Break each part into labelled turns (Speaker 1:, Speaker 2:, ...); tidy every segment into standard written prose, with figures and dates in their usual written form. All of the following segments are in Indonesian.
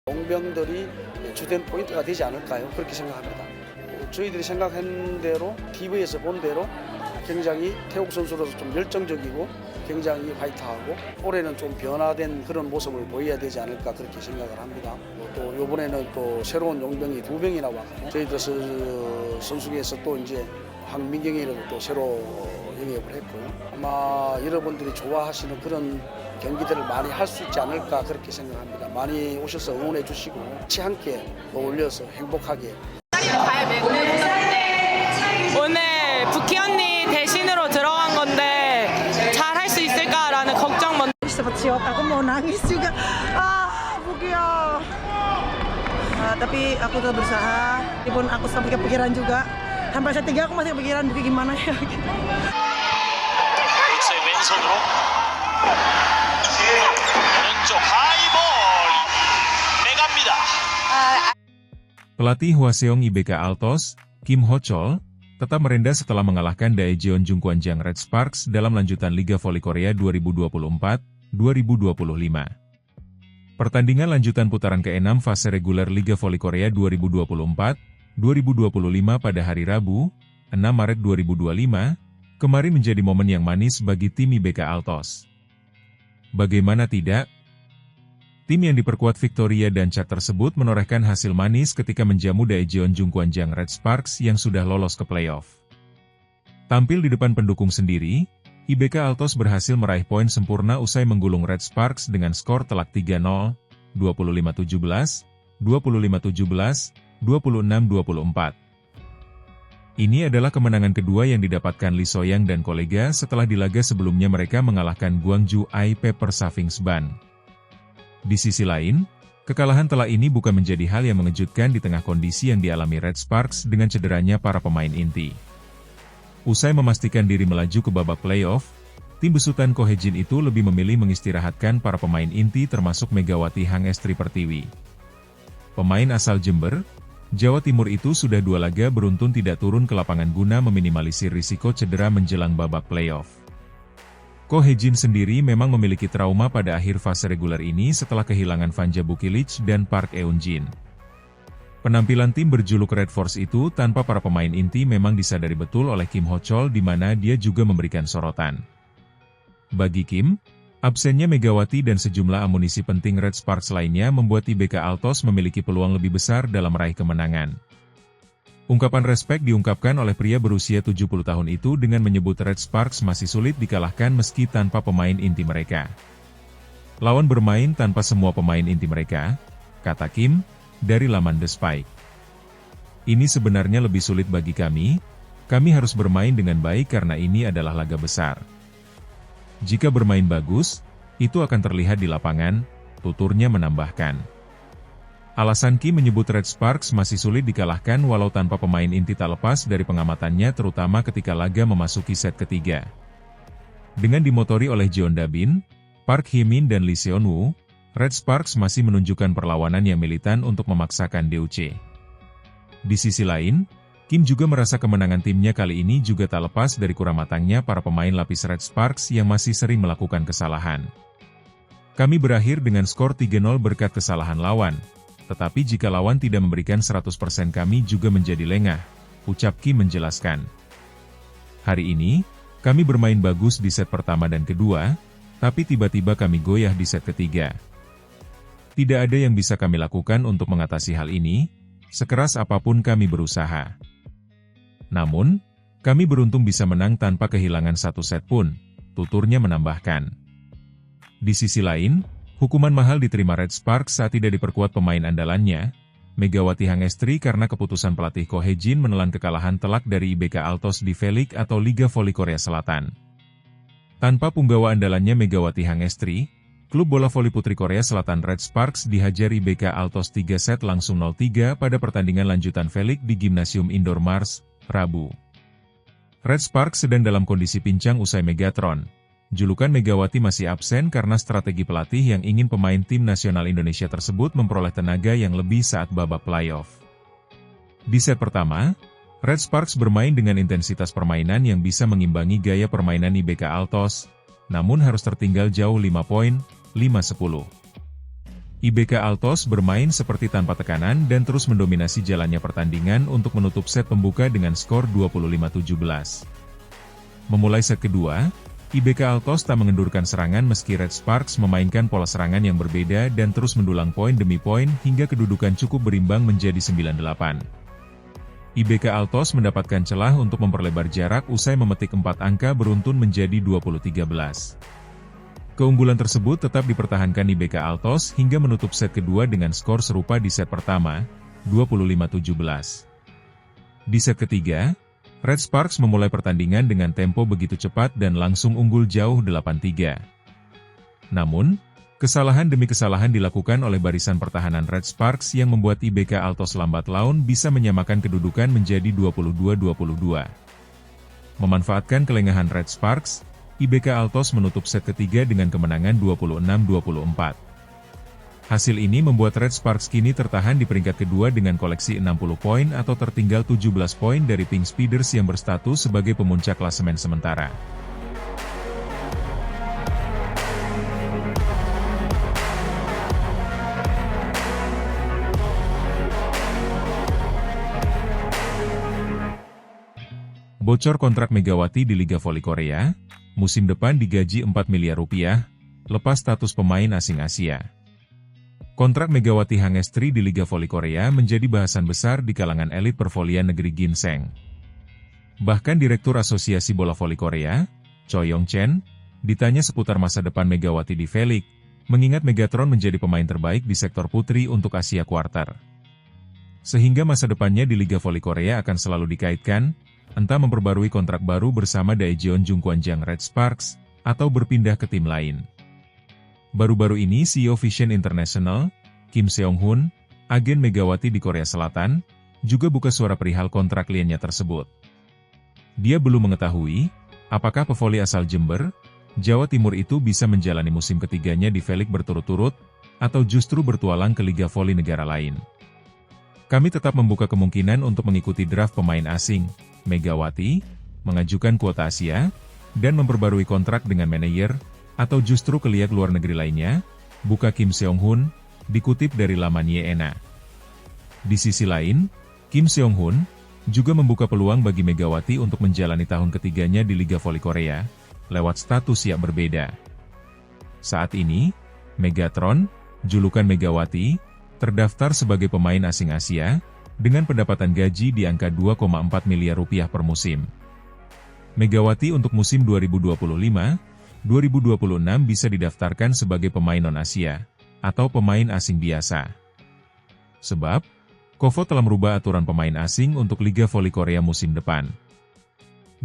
Speaker 1: 용병들이 주된 포인트가 되지 않을까요? 그렇게 생각합니다. 저희들이 생각한 대로 TV에서 본 대로 굉장히 태국 선수로서 좀 열정적이고 굉장히 화이트하고 올해는 좀 변화된 그런 모습을 보여야 되지 않을까 그렇게 생각을 합니다. 또 이번에는 또 새로운 용병이 2명이나 왔고 저희들 선수에서 또 이제 황민경이라도 또 새로 영입을 했고요. 아마 여러분들이 좋아하시는 그런 경기들을 많이 할 수 있지 않을까 그렇게 생각합니다. 많이 오셔서 응원해 주시고 같이 함께 어울려서 행복하게.
Speaker 2: 오늘 부키 언니 대신으로 들어간 건데 잘 할 수 있을까라는 걱정 먼저.
Speaker 3: Sempat siok, aku mau nangis juga. Bukia. Tapi aku tetap berusaha. Meskipun aku sampai kepikiran juga. Sampai set 3 aku masih kepikiran Buki gimana ya.
Speaker 4: 우츠의 왼손으로 오른쪽 하이볼 내갑니다.
Speaker 5: Pelatih Hwaseong IBK Altos, Kim Ho-chol, tetap merendah setelah mengalahkan Daejeon Jungkwanjang Red Sparks dalam lanjutan Liga Voli Korea 2024-2025. Pertandingan lanjutan putaran ke-6 fase reguler Liga Voli Korea 2024-2025 pada hari Rabu, 6 Maret 2025, kemarin menjadi momen yang manis bagi tim IBK Altos. Bagaimana tidak? Tim yang diperkuat Victoria dan Chak tersebut menorehkan hasil manis ketika menjamu Daejeon Jungkwanjang Red Sparks yang sudah lolos ke playoff. Tampil di depan pendukung sendiri, IBK Altos berhasil meraih poin sempurna usai menggulung Red Sparks dengan skor telak 3-0, 25-17, 25-17, 26-24. Ini adalah kemenangan kedua yang didapatkan Lee Soyang dan kolega setelah di laga sebelumnya mereka mengalahkan Gwangju IP Persavings Ban. Di sisi lain, kekalahan telak ini bukan menjadi hal yang mengejutkan di tengah kondisi yang dialami Red Sparks dengan cederanya para pemain inti. Usai memastikan diri melaju ke babak playoff, tim besutan Ko Hye-jin itu lebih memilih mengistirahatkan para pemain inti termasuk Megawati Hangestri Pertiwi. Pemain asal Jember, Jawa Timur itu sudah 2 laga beruntun tidak turun ke lapangan guna meminimalisir risiko cedera menjelang babak playoff. Ko Hye-jin sendiri memang memiliki trauma pada akhir fase reguler ini setelah kehilangan Vanja Bukilic dan Park Eun-jin. Penampilan tim berjuluk Red Force itu tanpa para pemain inti memang disadari betul oleh Kim Ho-chol di mana dia juga memberikan sorotan. Bagi Kim, absennya Megawati dan sejumlah amunisi penting Red Sparks lainnya membuat IBK Altos memiliki peluang lebih besar dalam meraih kemenangan. Ungkapan respek diungkapkan oleh pria berusia 70 tahun itu dengan menyebut Red Sparks masih sulit dikalahkan meski tanpa pemain inti mereka. Lawan bermain tanpa semua pemain inti mereka, kata Kim, dari laman The Spike. Ini sebenarnya lebih sulit bagi kami harus bermain dengan baik karena ini adalah laga besar. Jika bermain bagus, itu akan terlihat di lapangan, tuturnya menambahkan. Alasan Kim menyebut Red Sparks masih sulit dikalahkan walau tanpa pemain inti tak lepas dari pengamatannya terutama ketika laga memasuki set ketiga. Dengan dimotori oleh Jeon Da-bin, Park Hye-min dan Lee Seon-woo, Red Sparks masih menunjukkan perlawanan yang militan untuk memaksakan DOC. Di sisi lain, Kim juga merasa kemenangan timnya kali ini juga tak lepas dari kurang matangnya para pemain lapis Red Sparks yang masih sering melakukan kesalahan. Kami berakhir dengan skor 3-0 berkat kesalahan lawan, tetapi jika lawan tidak memberikan 100% kami juga menjadi lengah, ucap Kim menjelaskan. Hari ini, kami bermain bagus di set pertama dan kedua, tapi tiba-tiba kami goyah di set ketiga. Tidak ada yang bisa kami lakukan untuk mengatasi hal ini, sekeras apapun kami berusaha. Namun, kami beruntung bisa menang tanpa kehilangan 1 set pun, tuturnya menambahkan. Di sisi lain, hukuman mahal diterima Red Sparks saat tidak diperkuat pemain andalannya, Megawati Hangestri karena keputusan pelatih Ko Hye-jin menelan kekalahan telak dari IBK Altos di V-League atau Liga Voli Korea Selatan. Tanpa punggawa andalannya Megawati Hangestri, klub bola voli putri Korea Selatan Red Sparks dihajar IBK Altos 3 set langsung 0-3 pada pertandingan lanjutan V-League di Gimnasium Indoor Mars, Rabu. Red Sparks sedang dalam kondisi pincang usai Megatron. Julukan Megawati masih absen karena strategi pelatih yang ingin pemain tim nasional Indonesia tersebut memperoleh tenaga yang lebih saat babak playoff. Di set pertama, Red Sparks bermain dengan intensitas permainan yang bisa mengimbangi gaya permainan IBK Altos, namun harus tertinggal jauh 5 poin, 5-10. IBK Altos bermain seperti tanpa tekanan dan terus mendominasi jalannya pertandingan untuk menutup set pembuka dengan skor 25-17. Memulai set kedua, IBK Altos tak mengendurkan serangan meski Red Sparks memainkan pola serangan yang berbeda dan terus mendulang poin demi poin hingga kedudukan cukup berimbang menjadi 9-8. IBK Altos mendapatkan celah untuk memperlebar jarak usai memetik 4 angka beruntun menjadi 20-13. Keunggulan tersebut tetap dipertahankan IBK Altos hingga menutup set kedua dengan skor serupa di set pertama, 25-17. Di set ketiga, Red Sparks memulai pertandingan dengan tempo begitu cepat dan langsung unggul jauh 8-3. Namun, kesalahan demi kesalahan dilakukan oleh barisan pertahanan Red Sparks yang membuat IBK Altos lambat laun bisa menyamakan kedudukan menjadi 22-22. Memanfaatkan kelengahan Red Sparks, IBK Altos menutup set ketiga dengan kemenangan 26-24. Hasil ini membuat Red Sparks kini tertahan di peringkat kedua dengan koleksi 60 poin atau tertinggal 17 poin dari Pink Speeders yang berstatus sebagai pemuncak klasemen sementara. Bocor kontrak Megawati di Liga Voli Korea, musim depan digaji 4 miliar rupiah, lepas status pemain asing Asia. Kontrak Megawati Hangestri di Liga Voli Korea menjadi bahasan besar di kalangan elit pervolian negeri ginseng. Bahkan Direktur Asosiasi Bola Voli Korea, Choi Yong-chen, ditanya seputar masa depan Megawati di V-League, mengingat Megatron menjadi pemain terbaik di sektor putri untuk Asia Quarter. Sehingga masa depannya di Liga Voli Korea akan selalu dikaitkan, entah memperbarui kontrak baru bersama Daejeon Jungkwanjang Red Sparks, atau berpindah ke tim lain. Baru-baru ini CEO Vision International, Kim Seong-hun, agen Megawati di Korea Selatan, juga buka suara perihal kontrak kliennya tersebut. Dia belum mengetahui, apakah pevoli asal Jember, Jawa Timur itu bisa menjalani musim ketiganya di V-League berturut-turut, atau justru bertualang ke Liga Voli negara lain. Kami tetap membuka kemungkinan untuk mengikuti draft pemain asing, Megawati, mengajukan kuota Asia, dan memperbarui kontrak dengan manajer, atau justru ke liga luar negeri lainnya, buka Kim Seong-hun, dikutip dari laman YNA. Di sisi lain, Kim Seong-hun juga membuka peluang bagi Megawati untuk menjalani tahun ketiganya di Liga Voli Korea, lewat status yang berbeda. Saat ini, Megatron, julukan Megawati, terdaftar sebagai pemain asing Asia, dengan pendapatan gaji di angka 2,4 miliar rupiah per musim. Megawati untuk musim 2025-2026 bisa didaftarkan sebagai pemain non-Asia, atau pemain asing biasa. Sebab, KOVO telah merubah aturan pemain asing untuk Liga Voli Korea musim depan.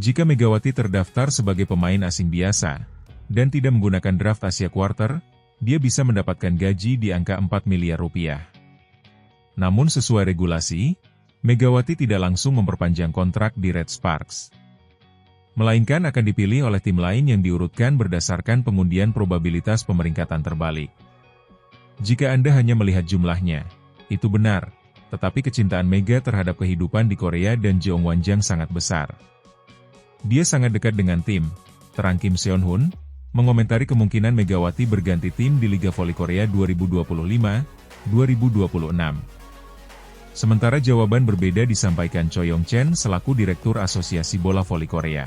Speaker 5: Jika Megawati terdaftar sebagai pemain asing biasa, dan tidak menggunakan draft Asia Quarter, dia bisa mendapatkan gaji di angka 4 miliar rupiah. Namun sesuai regulasi, Megawati tidak langsung memperpanjang kontrak di Red Sparks. Melainkan akan dipilih oleh tim lain yang diurutkan berdasarkan pengundian probabilitas pemeringkatan terbalik. Jika Anda hanya melihat jumlahnya, itu benar, tetapi kecintaan Mega terhadap kehidupan di Korea dan Jeongwanjang sangat besar. Dia sangat dekat dengan tim, terang Kim Seong-hun, mengomentari kemungkinan Megawati berganti tim di Liga Voli Korea 2025-2026. Sementara jawaban berbeda disampaikan Choi Yong-chen selaku Direktur Asosiasi Bola Voli Korea.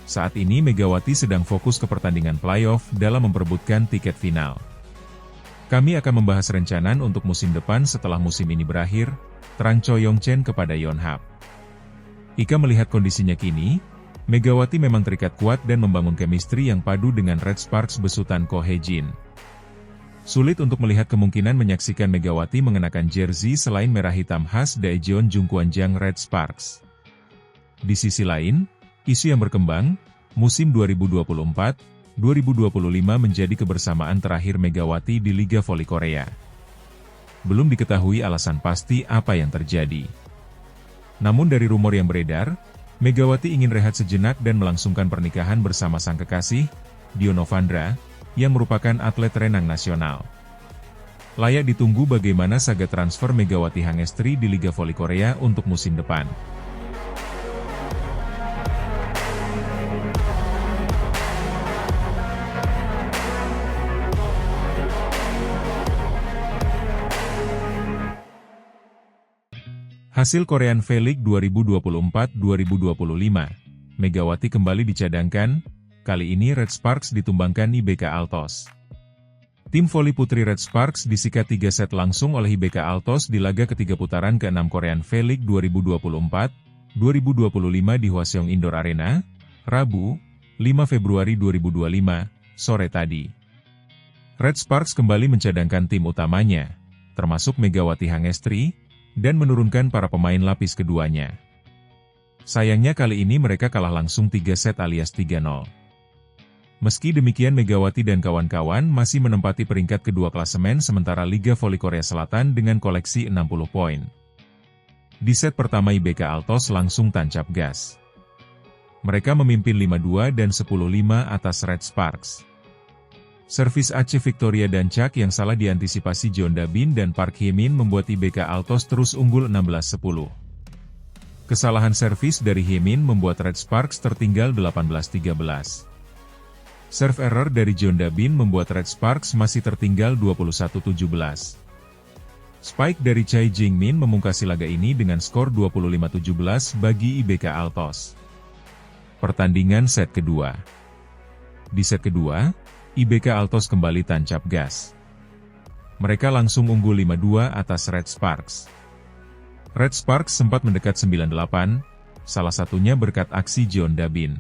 Speaker 5: Saat ini Megawati sedang fokus ke pertandingan playoff dalam memperebutkan tiket final. Kami akan membahas rencana untuk musim depan setelah musim ini berakhir, terang Choi Yong-chen kepada Yonhap. Ika melihat kondisinya kini, Megawati memang terikat kuat dan membangun chemistry yang padu dengan Red Sparks besutan Ko Hae-jin. Sulit untuk melihat kemungkinan menyaksikan Megawati mengenakan jersey selain merah hitam khas Daejeon Jungkwanjang Red Sparks. Di sisi lain, isu yang berkembang, musim 2024-2025 menjadi kebersamaan terakhir Megawati di Liga Voli Korea. Belum diketahui alasan pasti apa yang terjadi. Namun dari rumor yang beredar, Megawati ingin rehat sejenak dan melangsungkan pernikahan bersama sang kekasih, Dio Novandra, yang merupakan atlet renang nasional. Layak ditunggu bagaimana saga transfer Megawati Hangestri di Liga Voli Korea untuk musim depan. Hasil Korean V-League 2024-2025, Megawati kembali dicadangkan, kali ini Red Sparks ditumbangkan IBK Altos. Tim voli putri Red Sparks disikat 3 set langsung oleh IBK Altos di laga ketiga putaran ke-6 Korean V-League 2024-2025 di Hwaseong Indoor Arena, Rabu, 5 Februari 2025, sore tadi. Red Sparks kembali mencadangkan tim utamanya, termasuk Megawati Hangestri, dan menurunkan para pemain lapis keduanya. Sayangnya kali ini mereka kalah langsung 3 set alias 3-0. Meski demikian Megawati dan kawan-kawan masih menempati peringkat kedua klasemen sementara Liga Voli Korea Selatan dengan koleksi 60 poin. Di set pertama IBK Altos langsung tancap gas. Mereka memimpin 5-2 dan 10-5 atas Red Sparks. Servis Aceh Victoria dan Chak yang salah diantisipasi Jeon Dabin dan Park Hye-min membuat IBK Altos terus unggul 16-10. Kesalahan servis dari Hye-min membuat Red Sparks tertinggal 18-13. Serve error dari Jeon Dabin membuat Red Sparks masih tertinggal 21-17. Spike dari Chai Jingmin memungkasi laga ini dengan skor 25-17 bagi IBK Altos. Pertandingan set kedua. Di set kedua, IBK Altos kembali tancap gas. Mereka langsung unggul 5-2 atas Red Sparks. Red Sparks sempat mendekat 9-8, salah satunya berkat aksi Jeon Dabin.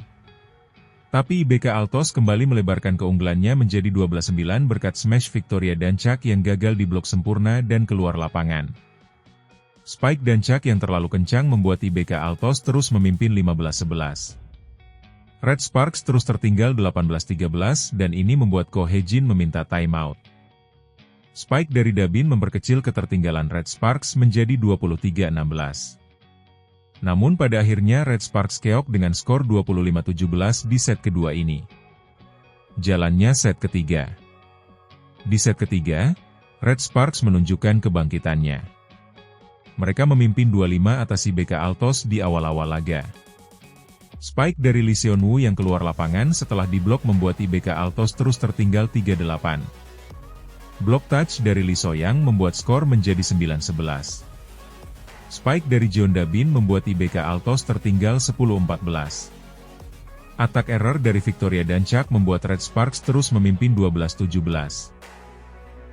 Speaker 5: Tapi IBK Altos kembali melebarkan keunggulannya menjadi 12-9 berkat smash Victoria dan Chak yang gagal diblok sempurna dan keluar lapangan. Spike dan Chak yang terlalu kencang membuat IBK Altos terus memimpin 15-11. Red Sparks terus tertinggal 18-13 dan ini membuat Ko Hye-jin meminta timeout. Spike dari Dabin memperkecil ketertinggalan Red Sparks menjadi 23-16. Namun pada akhirnya Red Sparks keok dengan skor 25-17 di set kedua ini. Jalannya set ketiga. Di set ketiga, Red Sparks menunjukkan kebangkitannya. Mereka memimpin 2-5 atas IBK Altos di awal-awal laga. Spike dari Lee Seon-woo yang keluar lapangan setelah diblok membuat IBK Altos terus tertinggal 3-8. Block touch dari Lee So-yang membuat skor menjadi 9-11. Spike dari Jeon Dabin membuat IBK Altos tertinggal 10-14. Atak error dari Victoria dan Chak membuat Red Sparks terus memimpin 12-17.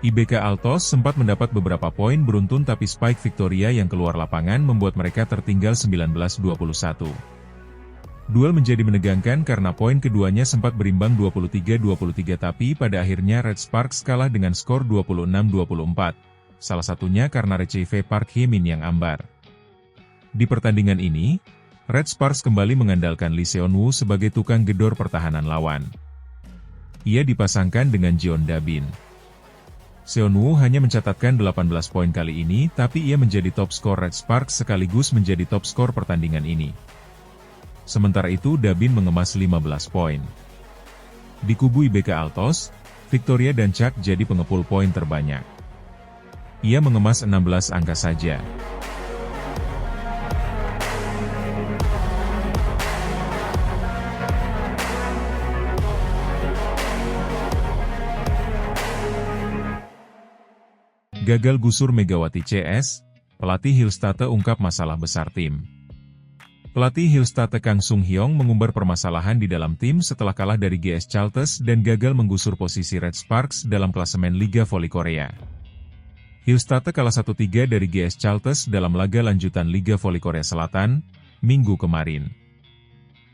Speaker 5: IBK Altos sempat mendapat beberapa poin beruntun tapi Spike Victoria yang keluar lapangan membuat mereka tertinggal 19-21. Duel menjadi menegangkan karena poin keduanya sempat berimbang 23-23 tapi pada akhirnya Red Sparks kalah dengan skor 26-24. Salah satunya karena receive Park Hye-min yang ambar. Di pertandingan ini, Red Sparks kembali mengandalkan Lee Seon-woo sebagai tukang gedor pertahanan lawan. Ia dipasangkan dengan Jeon Dabin. Seon-woo hanya mencatatkan 18 poin kali ini tapi ia menjadi top skor Red Sparks sekaligus menjadi top skor pertandingan ini. Sementara itu Dabin mengemas 15 poin. Di kubu IBK Altos, Victoria dan Chak jadi pengepul poin terbanyak. Ia mengemas 16 angka saja. Gagal gusur Megawati CS, pelatih Hillstate ungkap masalah besar tim. Pelatih Hillstate Kang Sung Hyong mengumbar permasalahan di dalam tim setelah kalah dari GS Chalters dan gagal menggusur posisi Red Sparks dalam klasemen Liga Voli Korea. Hillstate kalah 1-3 dari GS Chalters dalam laga lanjutan Liga Voli Korea Selatan, Minggu kemarin.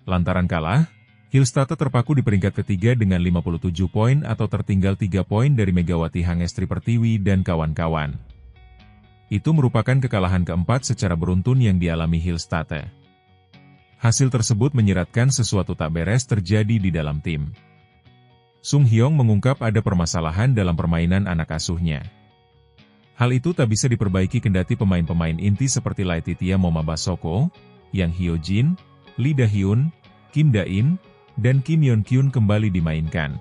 Speaker 5: Lantaran kalah, Hillstate terpaku di peringkat ketiga dengan 57 poin atau tertinggal 3 poin dari Megawati Hangestri Pertiwi dan kawan-kawan. Itu merupakan kekalahan keempat secara beruntun yang dialami Hillstate. Hasil tersebut menyiratkan sesuatu tak beres terjadi di dalam tim. Sung Hyong mengungkap ada permasalahan dalam permainan anak asuhnya. Hal itu tak bisa diperbaiki kendati pemain-pemain inti seperti Laetitia Moma Basoko, Yang Hyo-jin, Lee Da-hyun, Kim Da-in, dan Kim Yeon-kyun kembali dimainkan.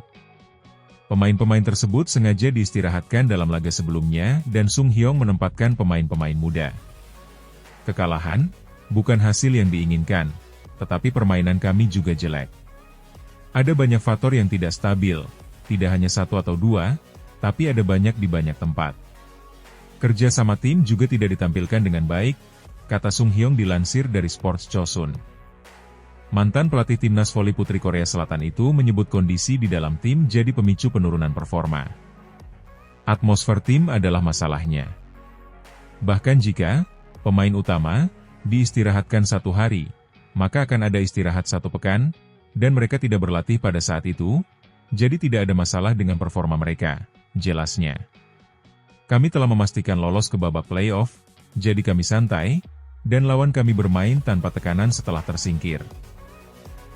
Speaker 5: Pemain-pemain tersebut sengaja diistirahatkan dalam laga sebelumnya dan Sung Hyong menempatkan pemain-pemain muda. Kekalahan, bukan hasil yang diinginkan, tetapi permainan kami juga jelek. Ada banyak faktor yang tidak stabil, tidak hanya satu atau dua, tapi ada banyak di banyak tempat. Kerja sama tim juga tidak ditampilkan dengan baik, kata Sung Hyong dilansir dari Sports Chosun. Mantan pelatih timnas voli putri Korea Selatan itu menyebut kondisi di dalam tim jadi pemicu penurunan performa. Atmosfer tim adalah masalahnya. Bahkan jika pemain utama diistirahatkan 1 hari, maka akan ada istirahat 1 pekan, dan mereka tidak berlatih pada saat itu, jadi tidak ada masalah dengan performa mereka, jelasnya. Kami telah memastikan lolos ke babak playoff, jadi kami santai, dan lawan kami bermain tanpa tekanan setelah tersingkir.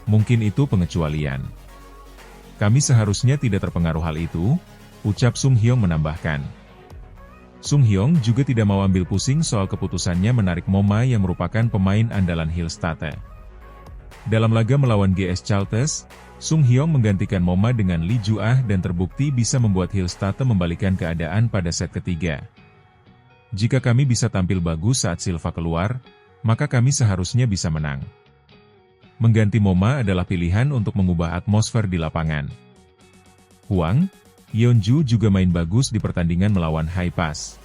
Speaker 5: Mungkin itu pengecualian. Kami seharusnya tidak terpengaruh hal itu, ucap Sung Hyong menambahkan. Sung Hyong juga tidak mau ambil pusing soal keputusannya menarik Moma yang merupakan pemain andalan Hillstate. Dalam laga melawan GS Chalters, Sung Hyong menggantikan Moma dengan Lee Ju-ah dan terbukti bisa membuat Hillstate membalikan keadaan pada set ketiga. Jika kami bisa tampil bagus saat Silva keluar, maka kami seharusnya bisa menang. Mengganti Moma adalah pilihan untuk mengubah atmosfer di lapangan. Hwang Yeonju juga main bagus di pertandingan melawan Haipas.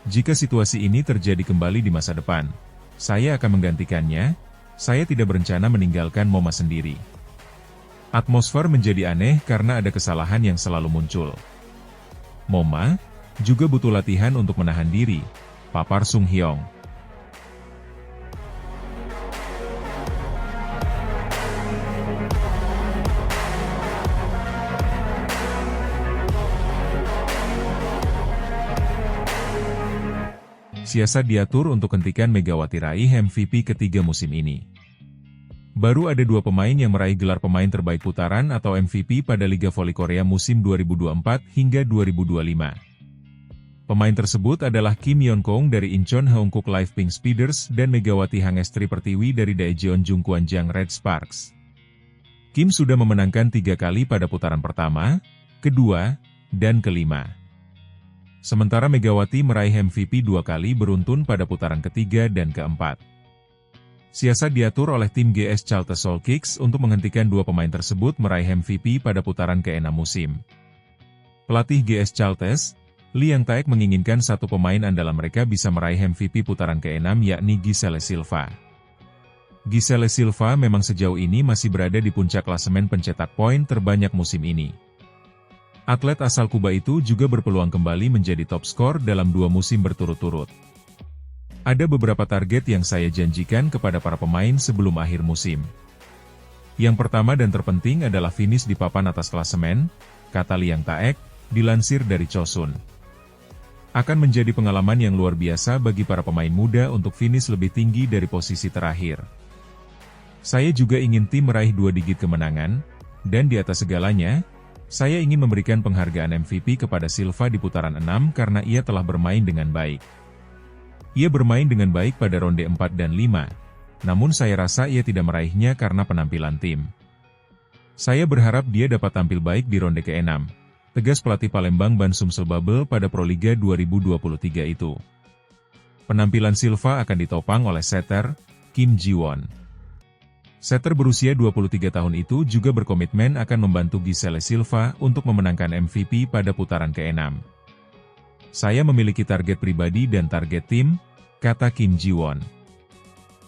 Speaker 5: Jika situasi ini terjadi kembali di masa depan, saya akan menggantikannya. Saya tidak berencana meninggalkan Moma sendiri. Atmosfer menjadi aneh karena ada kesalahan yang selalu muncul. Moma juga butuh latihan untuk menahan diri, papar Sung Hyong. Siasat diatur untuk hentikan Megawati raih MVP ketiga musim ini. Baru ada 2 pemain yang meraih gelar pemain terbaik putaran atau MVP pada Liga Voli Korea musim 2024 hingga 2025. Pemain tersebut adalah Kim Yeon-kong dari Incheon Heungkuk Live Pink Speeders dan Megawati Hangestri Pertiwi dari Daejeon Jungkwanjang Red Sparks. Kim sudah memenangkan 3 kali pada putaran pertama, kedua, dan kelima. Sementara Megawati meraih MVP 2 kali beruntun pada putaran ketiga dan keempat. Siasat diatur oleh tim GS Chalters Seoul Kicks untuk menghentikan 2 pemain tersebut meraih MVP pada putaran ke-6 musim. Pelatih GS Chalters, Lee Yang Taek menginginkan 1 pemain andalan mereka bisa meraih MVP putaran ke-6 yakni Giselle Silva. Giselle Silva memang sejauh ini masih berada di puncak klasemen pencetak poin terbanyak musim ini. Atlet asal Kuba itu juga berpeluang kembali menjadi top skor dalam 2 musim berturut-turut. Ada beberapa target yang saya janjikan kepada para pemain sebelum akhir musim. Yang pertama dan terpenting adalah finish di papan atas klasemen, kata Lee Yang Taek, dilansir dari Chosun. Akan menjadi pengalaman yang luar biasa bagi para pemain muda untuk finish lebih tinggi dari posisi terakhir. Saya juga ingin tim meraih 2 digit kemenangan, dan di atas segalanya, saya ingin memberikan penghargaan MVP kepada Silva di putaran 6 karena ia telah bermain dengan baik. Ia bermain dengan baik pada ronde 4 dan 5, namun saya rasa ia tidak meraihnya karena penampilan tim. Saya berharap dia dapat tampil baik di ronde ke-6, tegas pelatih Palembang Ban Sumsel Bubble pada Proliga 2023 itu. Penampilan Silva akan ditopang oleh setter, Kim Ji-won. Setter berusia 23 tahun itu juga berkomitmen akan membantu Giselle Silva untuk memenangkan MVP pada putaran ke-6. Saya memiliki target pribadi dan target tim, kata Kim Ji-won.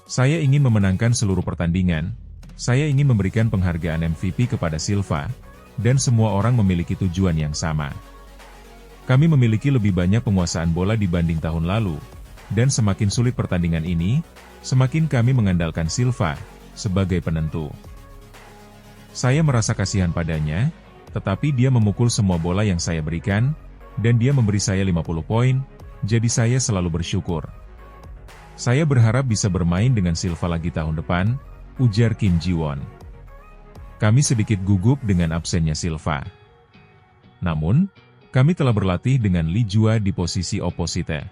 Speaker 5: Saya ingin memenangkan seluruh pertandingan, saya ingin memberikan penghargaan MVP kepada Silva, dan semua orang memiliki tujuan yang sama. Kami memiliki lebih banyak penguasaan bola dibanding tahun lalu, dan semakin sulit pertandingan ini, semakin kami mengandalkan Silva sebagai penentu. Saya merasa kasihan padanya, tetapi dia memukul semua bola yang saya berikan, dan dia memberi saya 50 poin, jadi saya selalu bersyukur. Saya berharap bisa bermain dengan Silva lagi tahun depan, ujar Kim Ji-won. Kami sedikit gugup dengan absennya Silva. Namun, kami telah berlatih dengan Lee Jua di posisi oposite.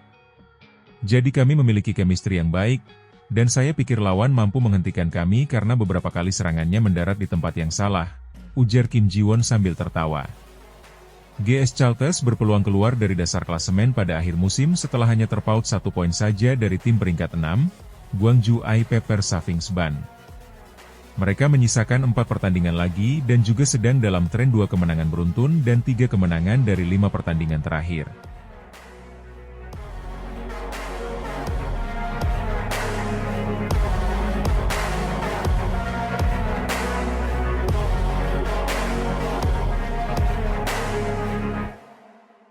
Speaker 5: Jadi kami memiliki chemistry yang baik, dan saya pikir lawan mampu menghentikan kami karena beberapa kali serangannya mendarat di tempat yang salah, ujar Kim Ji-won sambil tertawa. GS Chalters berpeluang keluar dari dasar klasemen pada akhir musim setelah hanya terpaut 1 poin saja dari tim peringkat 6, Gwangju Pepper Savings Ban. Mereka menyisakan 4 pertandingan lagi dan juga sedang dalam tren 2 kemenangan beruntun dan 3 kemenangan dari 5 pertandingan terakhir.